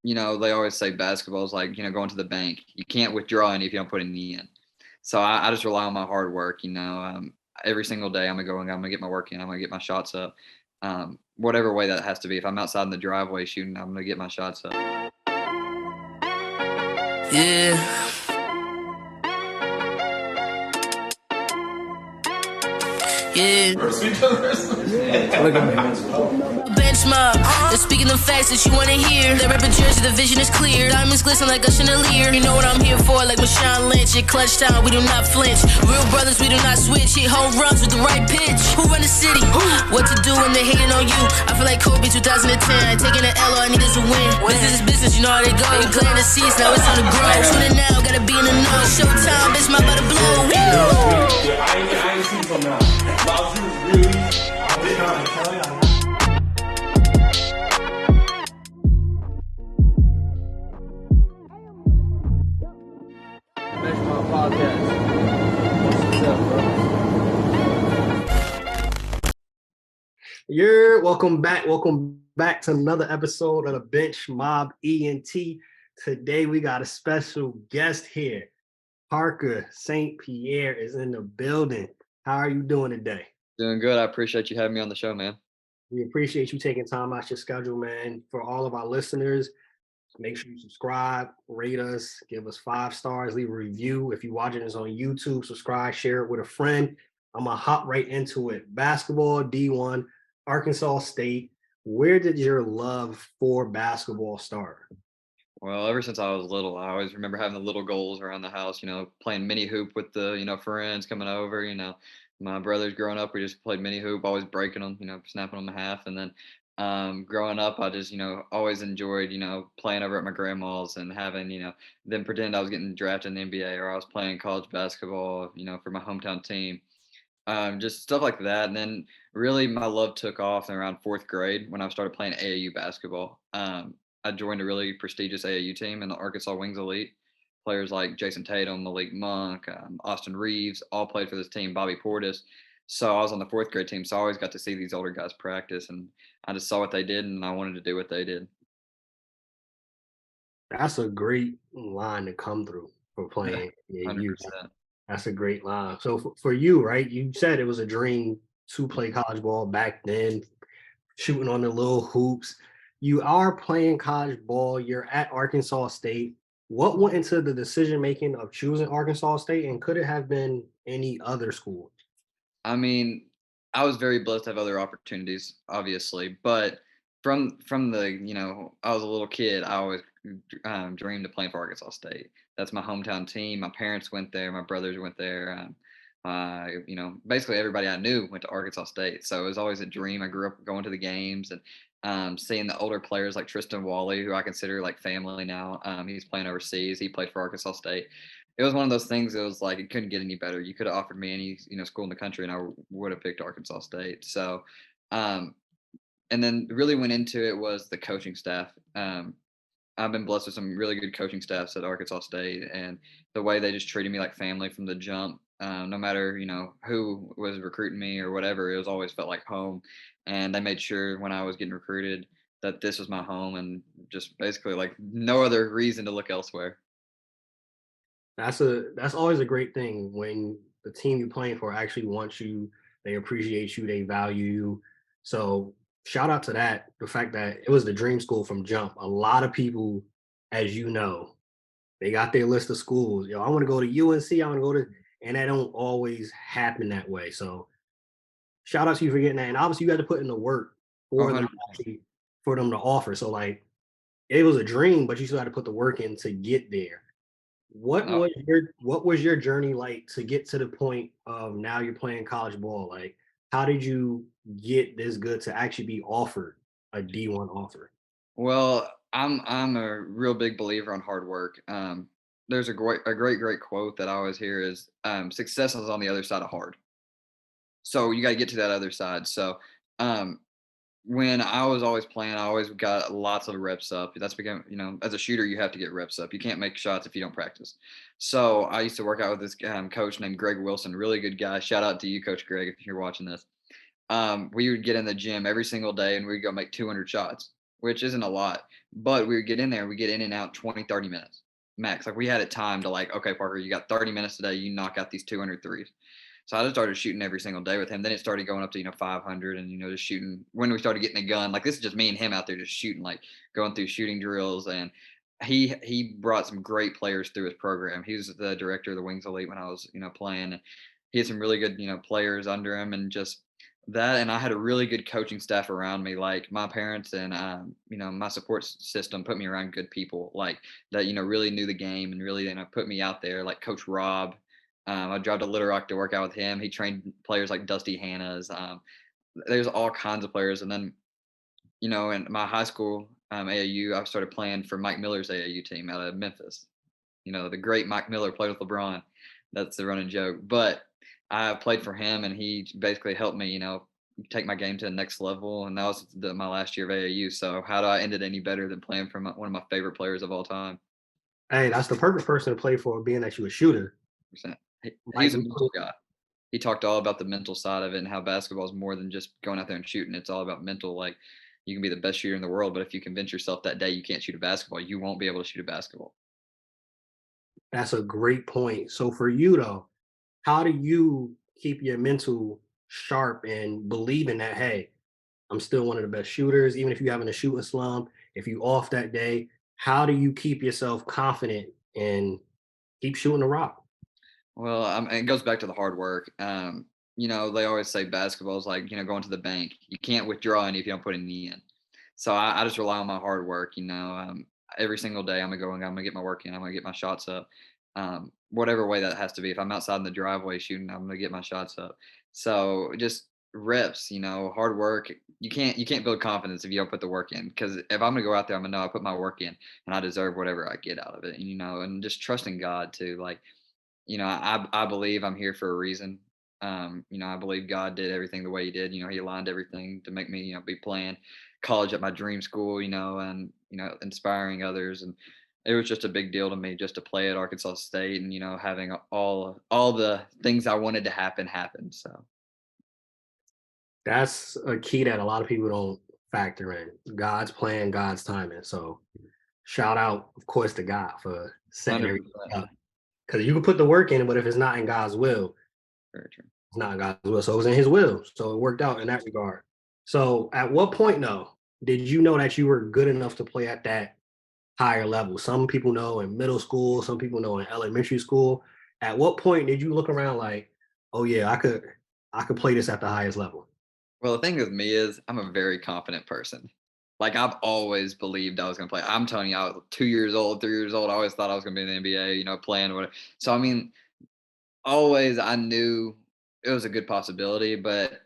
they always say basketball is like, going to the bank. You can't withdraw any if you don't put any in. So I just rely on my hard work. Every single day I'm gonna get my work in. I'm gonna get my shots up. Whatever way that has to be. If I'm outside in the driveway shooting, I'm gonna get my shots up. Yeah. Yeah. Look at me. Bench Mob, they're speaking the facts that you wanna hear. They rep a jersey, the vision is clear. Diamonds glisten like a chandelier. You know what I'm here for, like Marshawn Lynch. At clutch time, we do not flinch. Real brothers, we do not switch. Hit home runs with the right pitch. Who run the city? What to do when they hating on you? I feel like Kobe 2010. Taking an L, all I need is a win. Business is business, you know how they go. You playing the seats, now it's on the grow. Tune in now, gotta be in the know. Showtime, bitch, my about to blow. I ain't seen from now. Bench Mob Podcast. What's up, bro? Welcome back to another episode of the Bench Mob Ent. Today we got a special guest here. Parker St. Pierre is in the building. How are you doing today? Doing good. I appreciate you having me on the show, man. We appreciate you taking time out your schedule, man. For all of our listeners, make sure you subscribe, rate us, give us 5 stars, leave a review. If you're watching this on YouTube, subscribe, share it with a friend. I'm going to hop right into it. Basketball, D1, Arkansas State. Where did your love for basketball start? Well, ever since I was little, I always remember having the little goals around the house, playing mini hoop with the, friends coming over, my brothers growing up, we just played mini hoop, always breaking them, snapping them in half. And then growing up, I just, always enjoyed, playing over at my grandma's and having, them pretend I was getting drafted in the NBA or I was playing college basketball, for my hometown team. Just stuff like that. And then really my love took off in around 4th grade when I started playing AAU basketball. I joined a really prestigious AAU team in the Arkansas Wings Elite. Players like Jason Tatum, Malik Monk, Austin Reeves, all played for this team, Bobby Portis. So I was on the 4th grade team, so I always got to see these older guys practice, and I just saw what they did, and I wanted to do what they did. That's a great line to come through for playing. Yeah, 100%. That's a great line. So for you, right, you said it was a dream to play college ball back then, shooting on the little hoops. You are playing college ball. You're at Arkansas State. What went into the decision-making of choosing Arkansas State, and could it have been any other school? I mean, I was very blessed to have other opportunities, obviously, but from the, I was a little kid, I always dreamed of playing for Arkansas State. That's my hometown team. My parents went there. My brothers went there. Basically everybody I knew went to Arkansas State. So it was always a dream. I grew up going to the games and seeing the older players like Tristan Wally, who I consider like family now. He's playing overseas. He played for Arkansas State. It was one of those things. It was like it couldn't get any better. You could have offered me any school in the country, and I would have picked Arkansas State. So, and then really went into it was the coaching staff. I've been blessed with some really good coaching staffs at Arkansas State, and the way they just treated me like family from the jump. No matter who was recruiting me or whatever, it was always felt like home. And they made sure when I was getting recruited that this was my home, and just basically like no other reason to look elsewhere. That's always a great thing when the team you're playing for actually wants you, they appreciate you, they value you. So shout out to that, the fact that it was the dream school from jump. A lot of people, as you know, they got their list of schools. I want to go to UNC, I want to go to, and that don't always happen that way. So shout out to you for getting that. And obviously you got to put in the work for them to offer. So like it was a dream, but you still had to put the work in to get there. What was your journey like to get to the point of now you're playing college ball? Like, how did you get this good to actually be offered a D1 offer? Well, I'm a real big believer on hard work. There's a great quote that I always hear is success is on the other side of hard. So you got to get to that other side. So when I was always playing, I always got lots of reps up. That's become, as a shooter, you have to get reps up. You can't make shots if you don't practice. So I used to work out with this coach named Greg Wilson, really good guy. Shout out to you, Coach Greg, if you're watching this. We would get in the gym every single day and we'd go make 200 shots. which isn't a lot. But we would get in there, we get in and out 20, 30 minutes max. Like we had it timed to like, okay, Parker, you got 30 minutes today. You knock out these 200 threes. So I just started shooting every single day with him. Then it started going up to 500, and just shooting. When we started getting a gun, like this is just me and him out there just shooting, like going through shooting drills. And he brought some great players through his program. He was the director of the Wings Elite when I was playing. He had some really good players under him, and just that. And I had a really good coaching staff around me, like my parents and my support system put me around good people like that really knew the game and really put me out there, like Coach Rob. I drove to Little Rock to work out with him. He trained players like Dusty Hannahs. There's all kinds of players. And then, in my high school AAU, I started playing for Mike Miller's AAU team out of Memphis. The great Mike Miller played with LeBron. That's the running joke. But I played for him, and he basically helped me, take my game to the next level. And that was my last year of AAU. So how do I end it any better than playing for one of my favorite players of all time? Hey, that's the perfect person to play for, being that you a shooter. 100%. Mike He's a mental guy. He talked all about the mental side of it and how basketball is more than just going out there and shooting. It's all about mental. Like you can be the best shooter in the world, but if you convince yourself that day you can't shoot a basketball, you won't be able to shoot a basketball. That's a great point. So for you though, how do you keep your mental sharp and believing that, hey, I'm still one of the best shooters, even if you're having a shooting slump, if you off that day, how do you keep yourself confident and keep shooting the rock? Well, it goes back to the hard work. They always say basketball is like, going to the bank. You can't withdraw any if you don't put any in. So I just rely on my hard work. Every single day I'm gonna get my work in. I'm gonna get my shots up. Whatever way that has to be. If I'm outside in the driveway shooting, I'm gonna get my shots up. So just reps, hard work. You can't build confidence if you don't put the work in. Because if I'm gonna go out there, I'm gonna know I put my work in and I deserve whatever I get out of it. And just trusting God too. Like I believe I'm here for a reason. I believe God did everything the way He did. He aligned everything to make me, be playing college at my dream school. And inspiring others. And it was just a big deal to me just to play at Arkansas State, and having all the things I wanted to happen. So That's a key that a lot of people don't factor in. God's plan, God's timing. So shout out, of course, to God for setting 100%. everything up. Because you can put the work in, but if it's not in God's will, Very true. it's not in God's will. So it was in His will. So it worked out in that regard. So at what point, though, did you know that you were good enough to play at that higher level? Some people know in middle school, some people know in elementary school. At what point did you look around like, oh yeah, I could play this at the highest level? Well, the thing with me is I'm a very confident person. Like I've always believed I was gonna play. I'm telling you, I was 2 years old, 3 years old. I always thought I was gonna be in the NBA, playing whatever. So I mean, always I knew it was a good possibility, but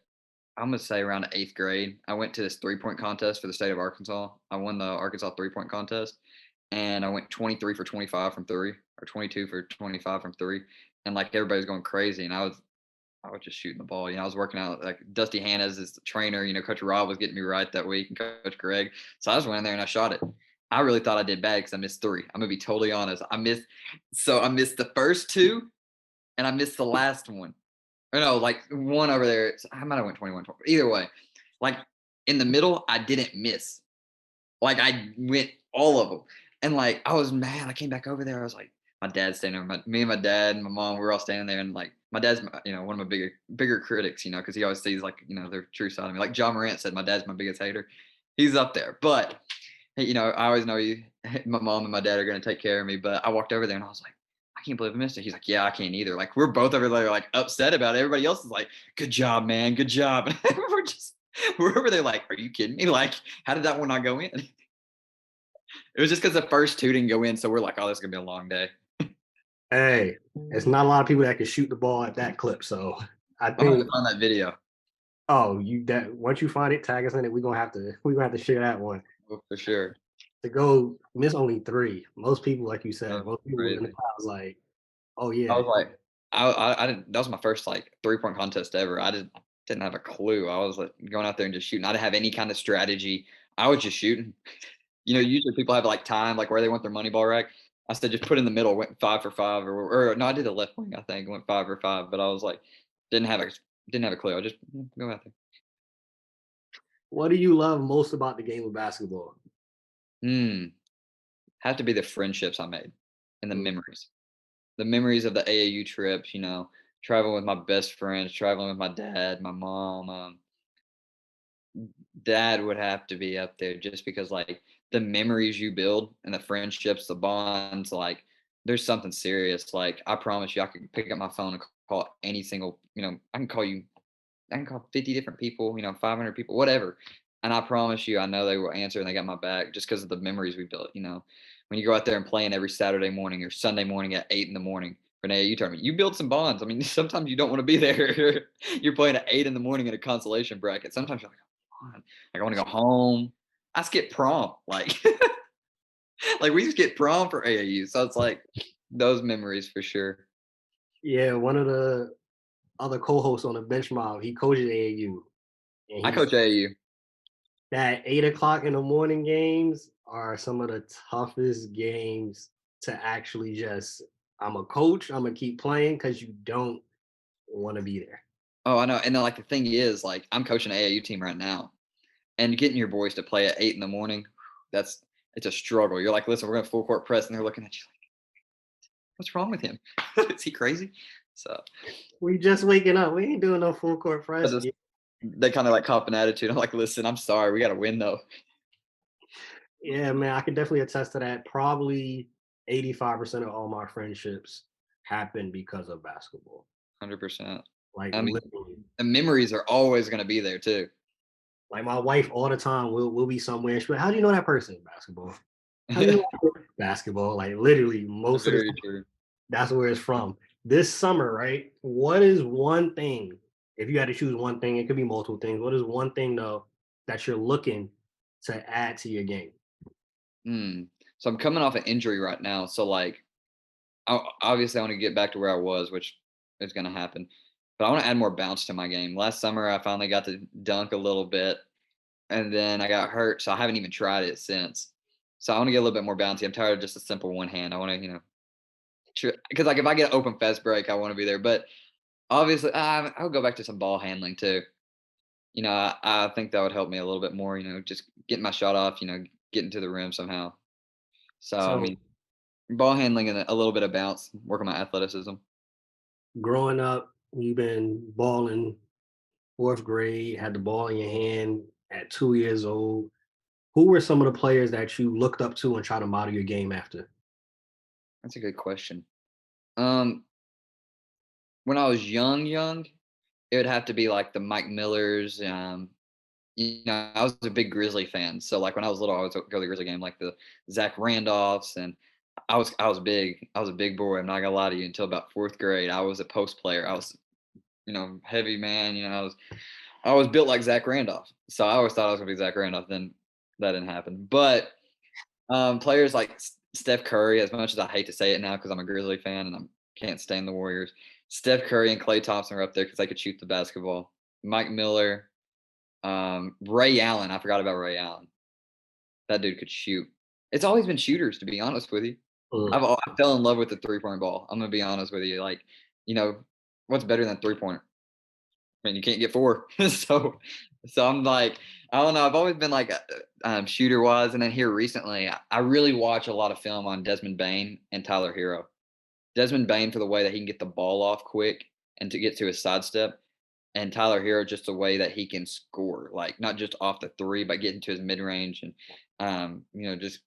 I'm gonna say around eighth grade, I went to this 3-point contest for the state of Arkansas. I won the Arkansas 3-point contest, and I went 23 for 25 from three, or 22 for 25 from three, and like everybody's going crazy, and I was just shooting the ball. I was working out like Dusty Hannahs is the trainer. Coach Rob was getting me right that week, and Coach Greg. So I just went in there and I shot it. I really thought I did bad because I missed three. I'm gonna be totally honest. I missed the first two, and I missed the last one. Or no, like one over there. I might have went 21, 20. Either way, like in the middle, I didn't miss. Like I went all of them, and like I was mad. I came back over there. I was like, my dad's standing there. Me and my dad and my mom, we were all standing there, and like my dad's, one of my bigger critics, because he always sees like the true side of me. Like John Morant said, my dad's my biggest hater. He's up there, but hey, I always know my mom and my dad are gonna take care of me. But I walked over there and I was like, I can't believe I missed it. He's like, yeah, I can't either. Like we're both over there like upset about it. Everybody else is like, good job, man, good job. And we're over there like, are you kidding me? Like, how did that one not go in? It was just because the first two didn't go in, so we're like, oh, this is gonna be a long day. Hey, it's not a lot of people that can shoot the ball at that clip. So I I'm gonna have think, to find that video. oh, you that once you find it, tag us in it. We're gonna have to share that one. Oh, for sure. To go miss only three. Most people, like you That said, was most people in the crazy. crowd was like, oh I yeah. was like, I didn't. That was my first like 3-point contest ever. I didn't have a clue. I was like going out there and just shooting. I didn't have any kind of strategy. I was just shooting. Usually people have like time, like where they want their money ball rack. I said just put in the middle, went 5 for 5, or no, I did the left wing. I think went 5 for 5, but I was like didn't have a didn't have a clue. I just go out there. What do you love most about the game of basketball? Mm, have to be the friendships I made and the Mm. memories. The memories of the AAU trips, traveling with my best friends, traveling with my dad, my mom. Dad would have to be up there just because, like, the memories you build and the friendships, the bonds, like, there's something serious. Like, I promise you, I can pick up my phone and call any single, I can call 50 different people, 500 people, whatever. And I promise you, I know they will answer and they got my back just because of the memories we built. When you go out there and playing every Saturday morning or Sunday morning at 8 in the morning for an AAU tournament, you build some bonds. I mean, sometimes you don't want to be there. You're playing at 8 in the morning in a consolation bracket. Sometimes you're like, "Come on, like, I want to go home." I skip prom. Like, like we just get prom for AAU. So it's like those memories for sure. Yeah, one of the other co-hosts on the Bench Mob, he coaches AAU, and I he's coach AAU. that 8 o'clock in the morning games are some of the toughest games to actually just. I'm a coach. I'm gonna keep playing because you don't want to be there. Oh, I know. And then, like, the thing is, like, I'm coaching an AAU team right now. And getting your boys to play at 8 in the morning, that's it's a struggle. You're like, "Listen, we're gonna full court press," and they're looking at you like, "What's wrong with him? Is he crazy?" So, We just waking up. We ain't doing no full court I press. just they kinda, like, cop an attitude. I'm like, "Listen, I'm sorry, we gotta win, though." Yeah, man, I can definitely attest to that. Probably 85% of all my friendships happen because of basketball. 100%. Like I mean, literally. the memories are always gonna be there too. Like my wife all the time will be somewhere. She'll be like, how do you know that person? Basketball. How do you know that basketball? Like literally most of the Very time, true. that's where it's from. This summer, right? What is one thing? If you had to choose one thing, it could be multiple things. What is one thing though that you're looking to add to your game? Mm. So I'm coming off an injury right now, so, like, obviously, I wanna get back to where I was, which is gonna happen, but I wanna add more bounce to my game. Last summer, I finally got to dunk a little bit, and then I got hurt, so I haven't even tried it since. So I wanna get a little bit more bouncy. I'm tired of just a simple one hand. I wanna, because, like, if I get an open fast break, I wanna be there, but obviously, I'll go back to some ball handling too. I think that would help me a little bit more, just getting my shot off, getting to the rim somehow. So, I So mean, ball handling and a little bit of bounce, work on my athleticism. growing up, you've been balling fourth grade, had the ball in your hand at 2 years old. Who were some of the players that you looked up to and try to model your game after? That's a good question. Um, when I was young, it would have to be like the Mike Millers. I was a big Grizzly fan, so like when I was little, I would go to the Grizzly game, like the Zach Randolphs, and I was big. I was a big boy. I'm not gonna lie to you. Until about fourth grade, I was a post player. I was, heavy man. I was built like Zach Randolph, so I always thought I was gonna be Zach Randolph. Then that didn't happen. But players like Steph Curry, as much as I hate to say it now because I'm a Grizzly fan and I can't stand the Warriors, Steph Curry and Klay Thompson are up there because they could shoot the basketball. Mike Miller, Ray Allen. I forgot about Ray Allen. That dude could shoot. It's always been shooters, to be honest with you. Mm. I fell in love with the 3-point ball. I'm gonna be honest with you. Like, you know, what's better than 3-pointer? I mean, you can't get four. so I'm like, I don't know. I've always been like, shooter wise, and then here recently, I really watch a lot of film on Desmond Bain and Tyler Hero. Desmond Bain for the way that he can get the ball off quick and to get to his sidestep, and Tyler Hero just the way that he can score, like not just off the three, but getting to his mid range and just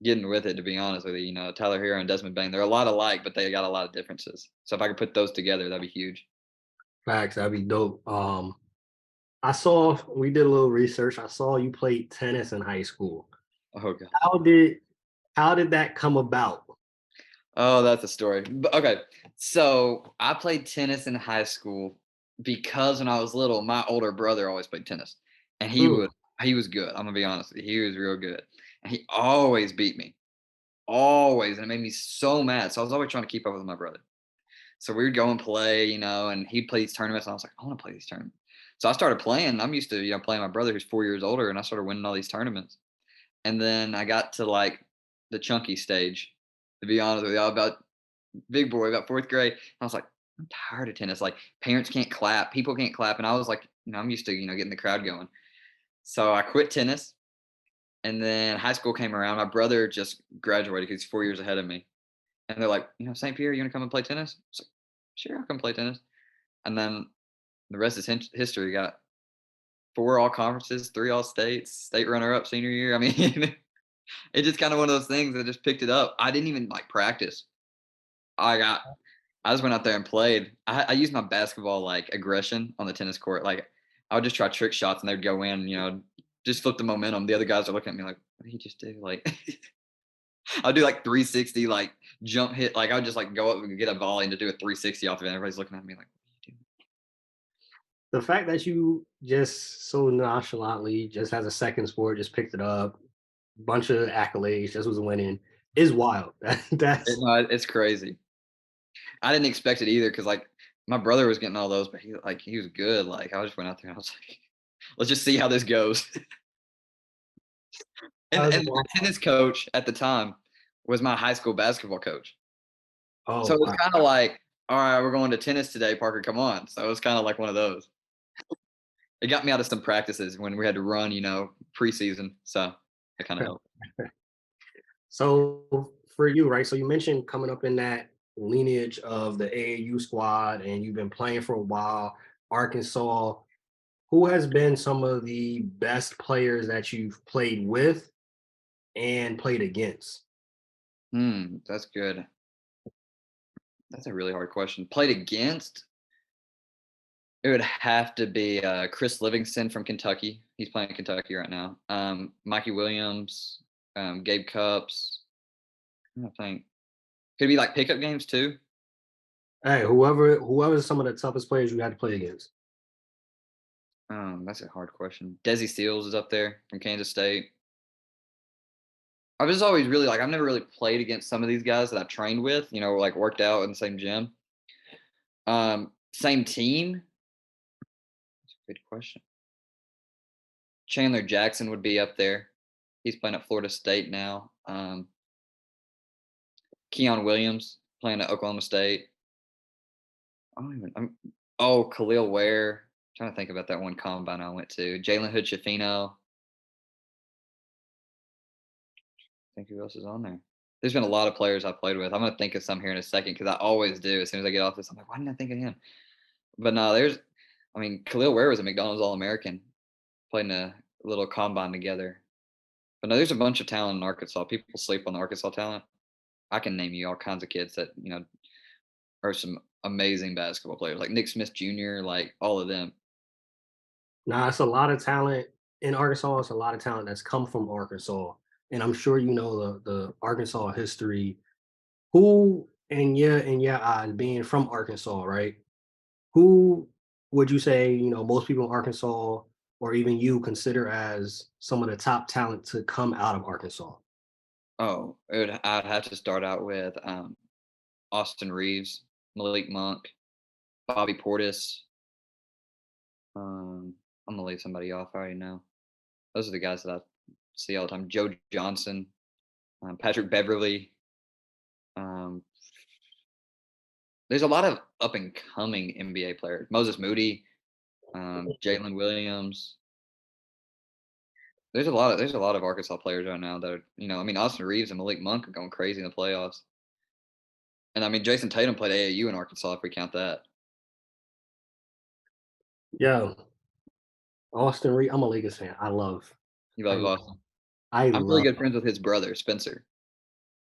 getting with it. To be honest with you, Tyler Hero and Desmond Bain, they're a lot alike, but they got a lot of differences. So if I could put those together, that'd be huge. Facts, that'd be dope. I saw we did a little research. I saw you played tennis in high school. Oh god. How did how did that come about? Oh, that's a story. But okay. So I played tennis in high school because when I was little, my older brother always played tennis. And Mm. he was good. I'm gonna be honest with you. He was real good. And he always beat me. Always. And it made me so mad. So I was always trying to keep up with my brother. So we would go and play, and he'd play these tournaments. And I was like, I want to play these tournaments. So I started playing. I'm used to, playing my brother who's 4 years older, and I started winning all these tournaments. And then I got to like the chunky stage, to be honest with you. I was about big boy, about fourth grade. I was like, I'm tired of tennis. Like parents can't clap, people can't clap. And I was like, I'm used to, getting the crowd going. So I quit tennis And then high school came around. My brother just graduated 'cause he's 4 years ahead of me. And they're like, "St. Pierre, you wanna come and play tennis?" I was like, "Sure, I'll come play tennis." And then the rest is history. Got 4 all conferences, 3 all states, state runner up senior year. I mean, it's just kinda one of those things that just picked it up. I didn't even, like, practice. I got I just went out there and played. I used my basketball, like, aggression on the tennis court. Like, I would just try trick shots and they'd go in, just flip the momentum. The other guys are looking at me like, "What did he just do?" Like, I'll do, like, 360, like, jump hit. Like, I would just, like, go up and get a volley and to do a 360 off of it. Everybody's looking at me like, "What are you doing?" The fact that you just so nonchalantly, just as a second sport, just picked it up, bunch of accolades, just was winning, is wild. It That's no, it's crazy. I didn't expect it either because, like, my brother was getting all those, but he was good. Like, I just went out there and I was like, "Let's just see how this goes." And that's and my wild. tennis coach at the time was my high school basketball coach. Oh, So it was wow. kinda like, "All right, we're going to tennis today, Parker, come on." So it was kinda like one of those. It got me out of some practices when we had to run, preseason, so that kinda helped. So for you, right? So you mentioned coming up in that lineage of the AAU squad, and you've been playing for a while. Arkansas. Who has been some of the best players that you've played with and played against? That's good. That's a really hard question. Played against? It would have to be, Chris Livingston from Kentucky. He's playing in Kentucky right now. Mikey Williams, Gabe Cupps. I think. Could it be, like, pickup games too? Hey, whoever's some of the toughest players you had to play against. That's a hard question. Desi Steele is up there from Kansas State. I was always really like I've never really played against some of these guys that I trained with, like worked out in the same gym. Same team? Good question. Chandler Jackson would be up there. He's playing at Florida State now. Keon Williams playing at Oklahoma State. I don't even. Khalil Ware. Trying to think about that one combine I went to. Jalen Hood Schifino. Think who else is on there. There's been a lot of players I played with. I'm gonna think of some here in a second because I always do. As soon as I get off this, I'm like, why didn't I think of him? But no, Khalil Ware was a McDonald's All American. Played in a little combine together. But no, there's a bunch of talent in Arkansas. People sleep on the Arkansas talent. I can name you all kinds of kids that are some amazing basketball players, like Nick Smith Jr., like all of them. Nah, it's a lot of talent in Arkansas. It's a lot of talent that's come from Arkansas, and I'm sure you know the Arkansas history. Who in your eyes, being from Arkansas, right? Who would you say most people in Arkansas or even you consider as some of the top talent to come out of Arkansas? I'd have to start out with Austin Reeves, Malik Monk, Bobby Portis. I'm gonna leave somebody off. I already know. Those are the guys that I see all the time. Joe Johnson, Patrick Beverly. Um, there's a lot of up and coming NBA players. Moses Moody, Jalen Williams. There's a lot of Arkansas players right now that are, Austin Reeves and Malik Monk are going crazy in the playoffs. And Jason Tatum played AAU in Arkansas if we count that. Yeah, Austin Reed. I'm a Lakers fan. You I love love, Austin. I I'm really love. good friends with his brother, Spencer.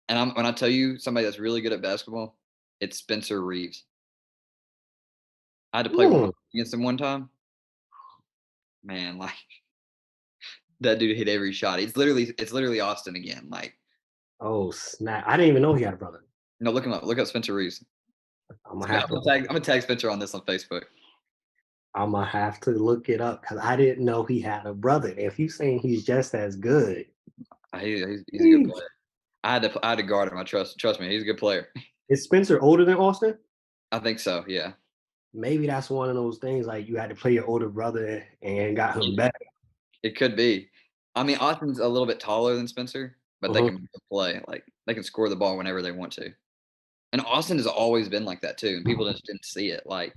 And when I tell you somebody that's really good at basketball, it's Spencer Reeves. I had to play one Mm. against him one time. Man, like that dude hit every shot. It's literally Austin again. Like, Oh snap! I didn't even know he had a brother. no, look him up. Look up Spencer Reeves. I'm gonna I'm have to. gonna tag Spencer on this on Facebook. I'm gonna have to look it up because I didn't know he had a brother. If you saying he's just as good, He's a good Yeesh. player. I had to guard him. Trust me, he's a good player. Is Spencer older than Austin? I think so. Yeah, Maybe that's one of those things like you had to play your older brother and got him better. it could be. Austin's a little bit taller than Spencer, but they Mhm. can play. Like they can score the ball whenever they want to. And Austin has always been like that too, and people just didn't see it. Like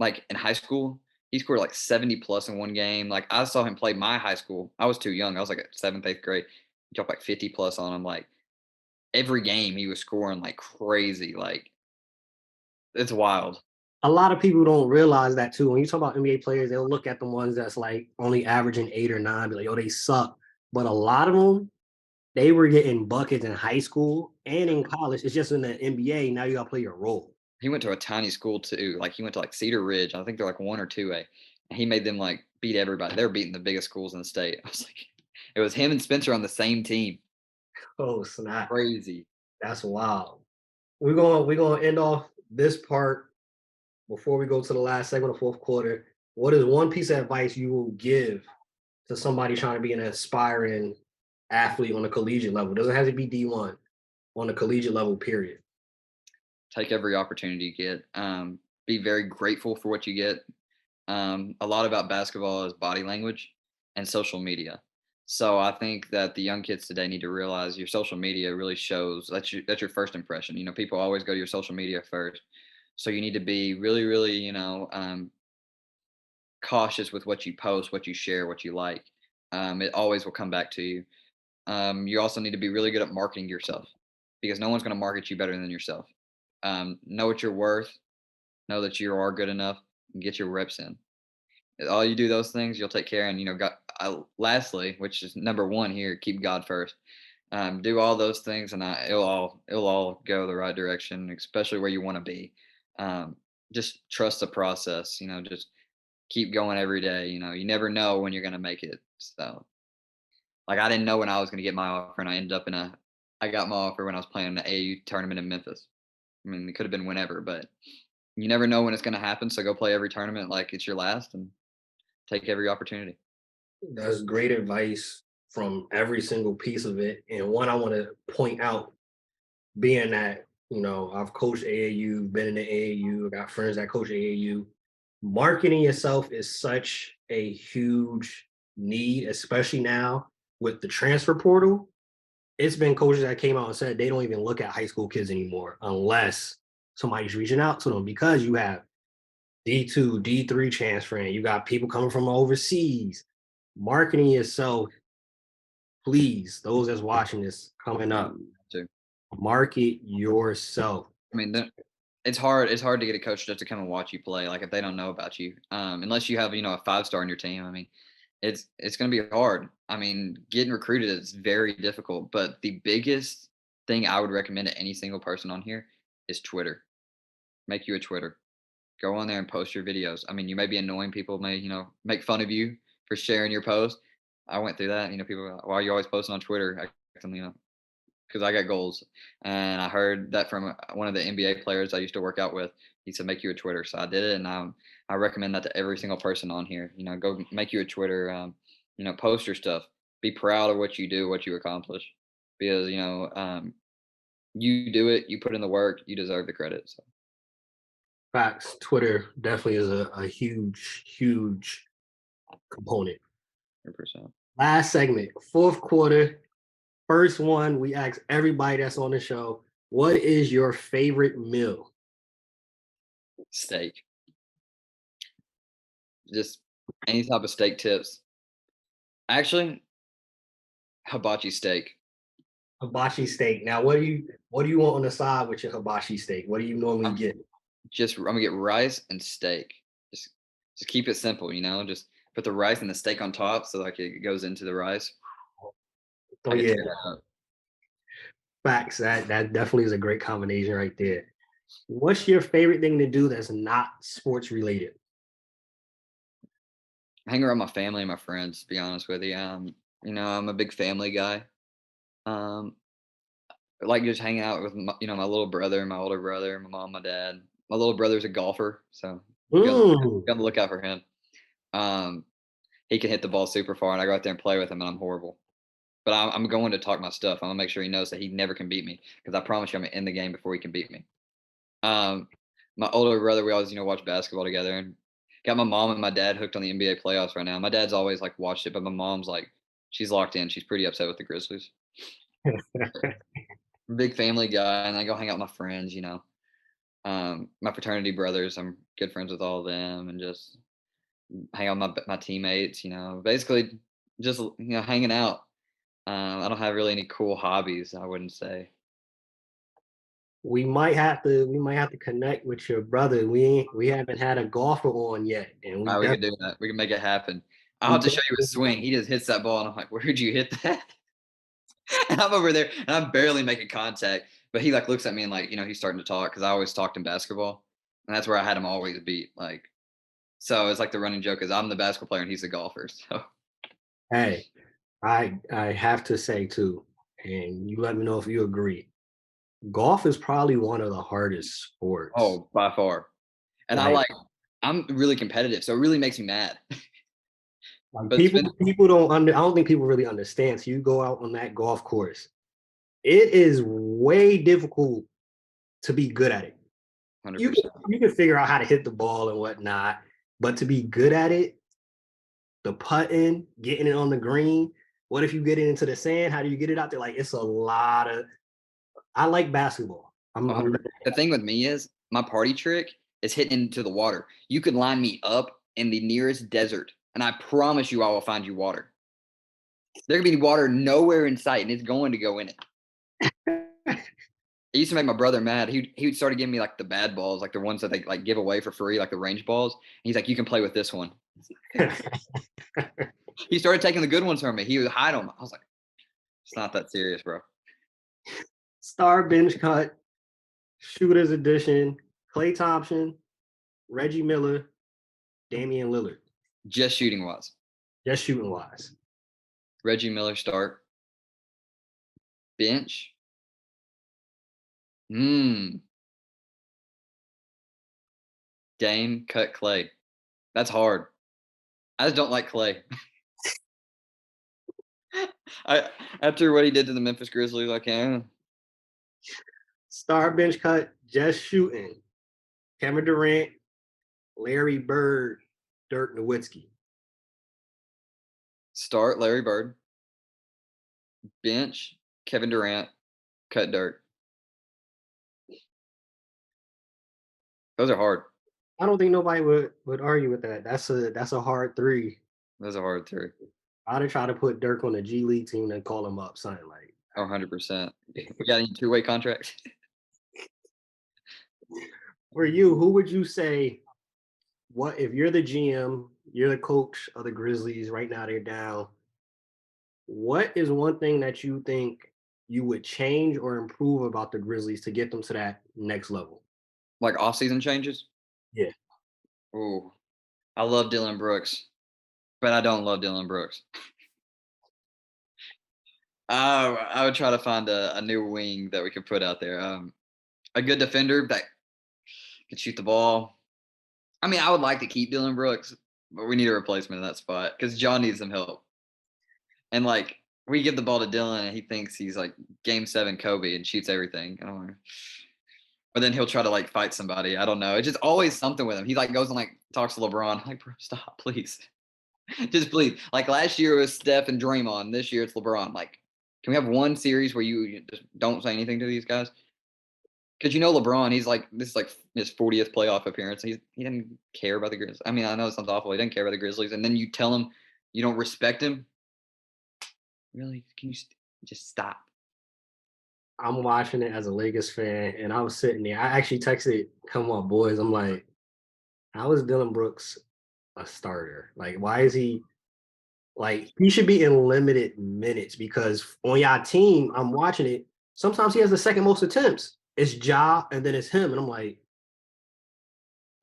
in high school, He scored like 70 plus in one game. Like I saw him play my high school. I was too young. I was like at seventh, eighth grade. He dropped like 50 plus on him. Like every game he was scoring like crazy. Like it's wild. A lot of people don't realize that too. When you talk about NBA players, they'll look at the ones that's like only averaging 8 or 9, be like, oh, they suck. But a lot of them, they were getting buckets in high school and in college. It's just in the NBA. Now you got to play your role. He went to a tiny school too. Like he went to like Cedar Ridge. I think they're like 1 or 2A. And he made them like beat everybody. They were beating the biggest schools in the state. I was like, it was him and Spencer on the same team. Oh, snap. Crazy. That's wild. We're gonna end off this part before we go to the last segment of fourth quarter. What is one piece of advice you will give to somebody trying to be an aspiring athlete on the collegiate level? It doesn't have to be D1, on the collegiate level, period. Take every opportunity you get. Be very grateful for what you get. A lot about basketball is body language and social media. So I think that the young kids today need to realize your social media really shows that's your first impression. You know, people always go to your social media first. So you need to be really, really, cautious with what you post, what you share, what you like. It always will come back to you. You also need to be really good at marketing yourself because no one's going to market you better than yourself. Know what you're worth. Know that you are good enough and get your reps in. All you do those things, you'll take care. And lastly, which is number one here, keep God first. Do all those things, and it'll all go the right direction, especially where you want to be. Just trust the process. Just keep going every day. You never know when you're gonna make it. So, like, I didn't know when I was gonna get my offer, and I ended up I got my offer when I was playing in the AAU tournament in Memphis. I mean, it could have been whenever, but you never know when it's gonna happen. So go play every tournament like it's your last, and take every opportunity. That's great advice from every single piece of it. And one I want to point out, being that, I've coached AAU, been in the AAU, got friends that coach AAU. Marketing yourself is such a huge need, especially now with the transfer portal. It's been coaches that came out and said they don't even look at high school kids anymore unless somebody's reaching out to them, because you have D2, D3 transferring, you got people coming from overseas. Marketing yourself, please, those that's watching this coming up, Too. market yourself. I mean, it's hard. It's hard to get a coach just to come and watch you play. Like if they don't know about you, unless you have a 5-star in your team. I mean, it's going to be hard. I mean, getting recruited is very difficult. But the biggest thing I would recommend to any single person on here is Twitter. Make you a Twitter. Go on there and post your videos. I mean, you may be annoying. People may make fun of you for sharing your post. I went through that. People, why are you always posting on Twitter? Because I got goals. And I heard that from one of the NBA players I used to work out with. He said, make you a Twitter. So I did it. And I recommend that to every single person on here. Go make you a Twitter, post your stuff. Be proud of what you do, what you accomplish. Because, you do it, you put in the work, you deserve the credit. So. Facts. Twitter definitely is a huge, huge component. 100%. Last segment, fourth quarter. First one, we ask everybody that's on the show, what is your favorite meal? Steak. Just any type of steak tips. Actually, hibachi steak. Hibachi steak. Now, what do you want on the side with your hibachi steak? What do you normally I'm get? I'm gonna get rice and steak. Just just keep it simple, just put the rice and the steak on top so like it goes into the rice. Oh I can yeah, tear that up. facts. That definitely is a great combination right there. What's your favorite thing to do that's not sports related? Hang around my family and my friends, to be honest with you. I'm a big family guy. Um, I like just hanging out with my little brother, my older brother, my mom, my dad. My little brother's a golfer, so Mm. be on the lookout for him. Um, he can hit the ball super far, and I go out there and play with him, and I'm horrible. But I'm going to talk my stuff. I'm gonna make sure he knows that he never can beat me because I promise you I'm gonna end the game before he can beat me. Um, my older brother, we always watch basketball together, and got my mom and my dad hooked on the NBA playoffs right now. My dad's always like watched it, but my mom's like she's locked in. She's pretty upset with the Grizzlies. Big family guy, and I go hang out with my friends. My fraternity brothers. I'm good friends with all of them, and just hang out with my teammates. Basically just hanging out. I don't have really any cool hobbies. I wouldn't say. We might have to connect with your brother. We haven't had a golfer on yet, and we We could definitely do that. We can make it happen. I'll we have to show you a definitely swing. He just hits that ball, and I'm like, "Where'd you hit that?" And I'm over there, and I'm barely making contact. But he like looks at me and like he's starting to talk because I always talked in basketball, and that's where I had him always beat. Like so, it's like the running joke is I'm the basketball player and he's the golfer. So Hey, I have to say too, and you let me know if you agree. Golf is probably one of the hardest sports. oh, by far. And Like I'm really competitive, so it really makes me mad. like But people spend people don't under I don't think people really understand. So you go out on that golf course. It is way difficult to be good at it. You can 100%. you can figure out how to hit the ball and whatnot, but to be good at it, the putting, getting it on the green. What if you get it into the sand? How do you get it out there? Like it's a lot of. I like basketball. I'm 100. The thing with me is my party trick is hitting into the water. You could line me up in the nearest desert, and I promise you I will find you water. There could be water nowhere in sight, and it's going to go in it. It used to make my brother mad. He would started giving me like the bad balls, like the ones that they like give away for free, like the range balls. And he's like, "You can play with this one." He started taking the good ones from me. He would hide them. I was like, "It's not that serious, bro." Star bench cut, shooters edition, Clay Thompson, Reggie Miller, Damian Lillard. Just shooting wise, Just shooting wise. Reggie Miller start bench. Hmm. Dame cut Clay. That's hard. I just don't like Clay. I After what he did to the Memphis Grizzlies, I can't. Star bench cut, just shooting. Kevin Durant, Larry Bird, Dirk Nowitzki. Start Larry Bird, bench Kevin Durant, cut Dirk. Those are hard. I don't think nobody would argue with that. That's a hard three. Those are hard too. I'd have tried to put Dirk on the G League team and call him up, something like. 100%. We got any two-way contracts? For you, who would you say? What if you're the GM? You're the coach of the Grizzlies right now. They're down. What is one thing that you think you would change or improve about the Grizzlies to get them to that next level? Like off-season changes? Yeah. Ooh, I love Dylan Brooks, but I don't love Dylan Brooks. I would try to find a new wing that we could put out there. A good defender that can shoot the ball. I mean, I would like to keep Dylan Brooks, but we need a replacement in that spot because John needs some help. And like we give the ball to Dylan and he thinks he's like game 7 Kobe and shoots everything. I don't know. But then he'll try to like fight somebody. I don't know. It's just always something with him. He like goes and like talks to LeBron. I'm like, bro, stop, please. Just please. Like last year it was Steph and Draymond. This year it's LeBron. Like, can we have one series where you just don't say anything to these guys? Because LeBron, he's like this is like his 40th playoff appearance. He didn't care about the Grizzlies. I mean, I know it sounds awful. He didn't care about the Grizzlies, and then you tell him you don't respect him. Really? Can you just stop? I'm watching it as a Lakers fan, and I was sitting there. I actually texted, "Come on, boys." I'm like, "How is Dylan Brooks a starter? Like, why is he like he should be in limited minutes because on y'all team, I'm watching it. Sometimes he has the second most attempts. It's Ja, and then it's him, and I'm like,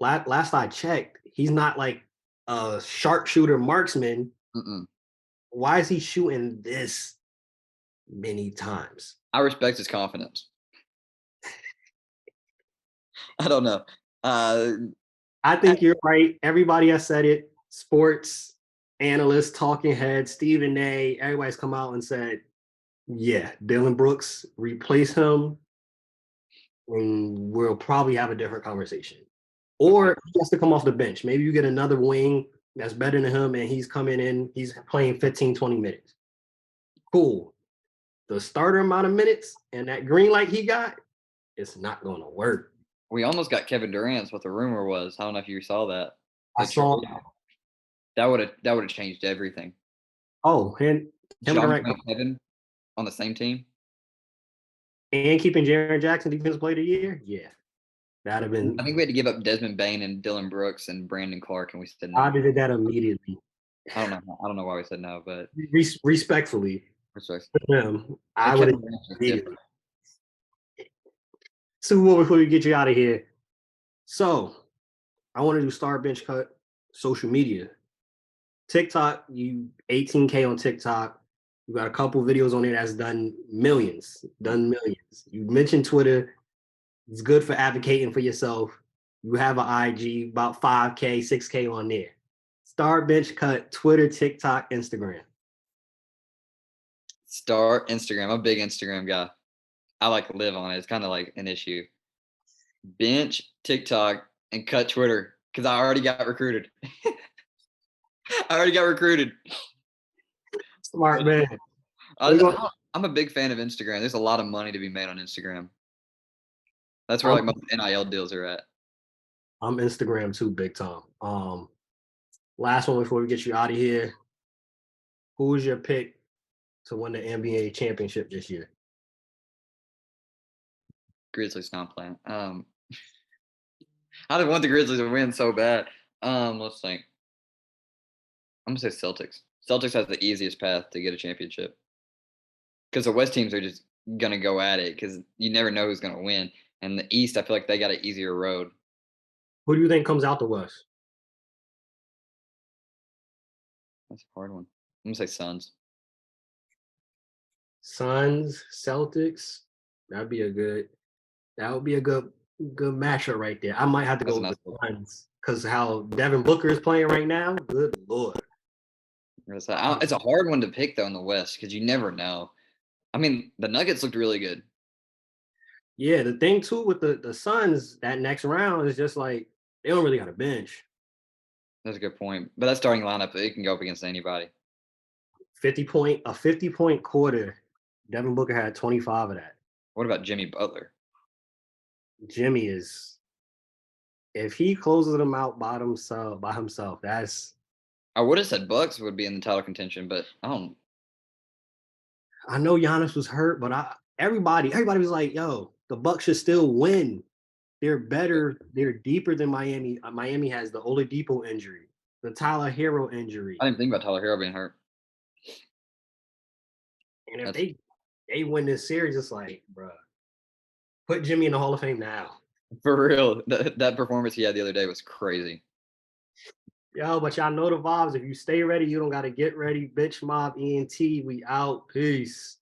last I checked, he's not like a sharpshooter marksman. Mm-mm. Why is he shooting this many times?" I respect his confidence. I don't know. I think you're right. Everybody has said it. Sports analysts, talking heads, Stephen A. Everybody's come out and said, "Yeah, Dylan Brooks, replace him, and we'll probably have a different conversation." Or he has to come off the bench. Maybe you get another wing that's better than him, and he's coming in. He's playing 15, 20 minutes. Cool. The starter amount of minutes and that green light he got, it's not going to work. We almost got Kevin Durant's what the rumor was. I don't know if you saw that. I saw That would have changed everything. Oh, and Kevin John Durant and Kevin on the same team. and keeping Jaren Jackson Defensive Player of the Year. Yeah, that'd have been. I think we had to give up Desmond Bain and Dylan Brooks and Brandon Clark, and we said I no. did that immediately. I don't know why we said no, but Respectfully, respect. for them, I And would have Kevin Durant was immediately. different. Super Bowl before we get you out of here. So I want to do Star Bench Cut social media. TikTok, you 18K on TikTok. You got a couple videos on there that's done millions. You mentioned Twitter. It's good for advocating for yourself. You have an IG, about 5K, 6K on there. Star Bench Cut, Twitter, TikTok, Instagram. Star Instagram. I'm a big Instagram guy. I like live on it. It's kind of like an issue. Bench TikTok and cut Twitter because I already got recruited. I already got recruited. Smart man. I'm a big fan of Instagram. There's a lot of money to be made on Instagram. That's where like most NIL deals are at. I'm Instagram too, big time. Last one before we get you out of here. Who was your pick to win the NBA championship this year? Grizzlies not playing. I just want the Grizzlies to win so bad. Let's think. I'm gonna say Celtics. Celtics has the easiest path to get a championship because the West teams are just gonna go at it because you never know who's gonna win. And the East, I feel like they got an easier road. Who do you think comes out the West? That's a hard one. I'm gonna say Suns. Suns, Celtics. That would be a good matchup right there. I might have to That's go a with nice the one. Suns because how Devin Booker is playing right now. Good lord. It's a hard one to pick though in the West because you never know. I mean, the Nuggets looked really good. Yeah, the thing too with the Suns, that next round is just like they don't really got a bench. That's a good point. But that starting lineup, it can go up against anybody. 50-point quarter. Devin Booker had 25 of that. What about Jimmy Butler? Jimmy is if he closes them out by himself, that's I would have said Bucks would be in the title contention, but I know Giannis was hurt, but everybody was like, yo, the Bucks should still win. They're better, they're deeper than Miami. Miami has the Oladipo injury, the Tyler Hero injury. I didn't think about Tyler Hero being hurt. And if they win this series, it's like, bro, put Jimmy in the Hall of Fame now. For real, that performance he had the other day was crazy. Yo, but y'all know the vibes. If you stay ready, you don't got to get ready. Bench Mob Ent, we out. Peace.